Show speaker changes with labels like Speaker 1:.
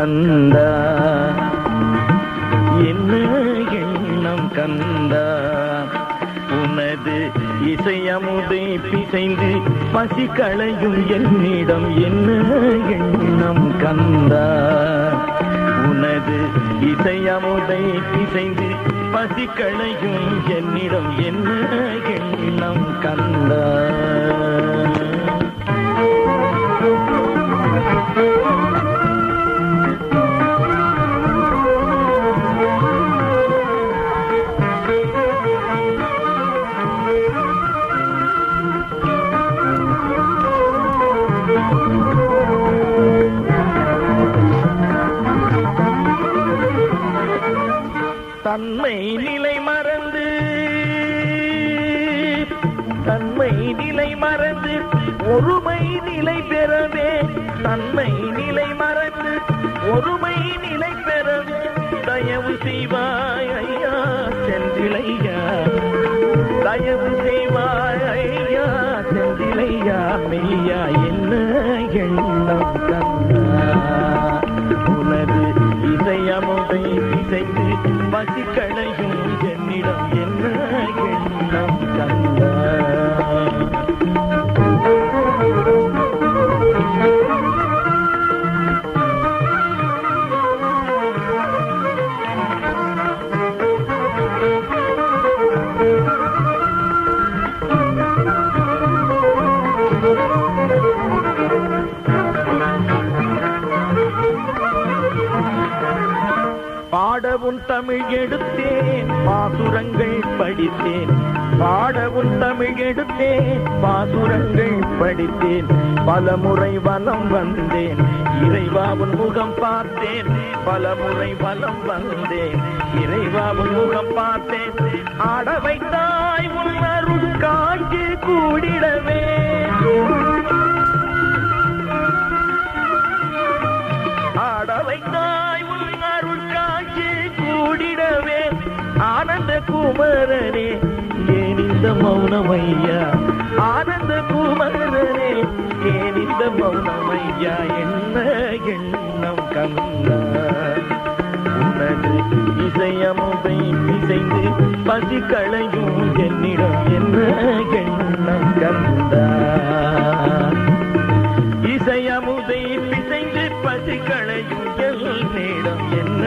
Speaker 1: கந்தா, என்ன எண்ணம் கந்தா, உனது இசையமுதை பிசைந்து பசி களையும் என்னிடம் என்ன எண்ணம் கந்தா, உனது இசையமுதை பிசைந்து பசி களையும் என்னிடம் என்ன எண்ணம் கந்தா. தன்மை நிலை மறந்து, தன்மை நிலை மறந்து ஒருமை நிலை பெறவே, தன்மை நிலை மறந்து ஒருமை நிலை பெறவே தயவு செய்வாய் ஐயா செந்திலையா, தயவு செய்வாய் ஐயா செந்திலையா மெய்யா என்ன எண்ணம் கந்தா, உனது இசையமுதை இசைந்து பசி களையும் என்னிடம் என்ன எண்ணம் கந்தா. பாடவும் தமிழ் எடுத்தேன் பாசுரங்கள் படித்தேன், பாடவும் தமிழ் எடுத்தேன் பாசுரங்கள் படித்தேன், பலமுறை வலம் வந்தேன் இறைவாவின் முகம் பார்த்தேன், பலமுறை வலம் வந்தேன் இறைவாவின் முகம் பார்த்தேன், ஆட வைத்தாய் உன் அருள் காட்சி கூடிடவே, ஆட வைத்தாய் உன் அருள் காட்சி கூடிடவே, ஆனந்த குமரனே ஏன் இந்த மௌனமையா, ஆனந்த குமரனே ஏன் இந்த மௌனமையா என்ன எண்ணம் கந்தா, உனது இசையமுதை இசைந்து பசி களையும் என்னிடம் என்ன எண்ணம் கந்தா, இசையமுதை பிசைந்து பசி களையும் என்னிடம் என்ன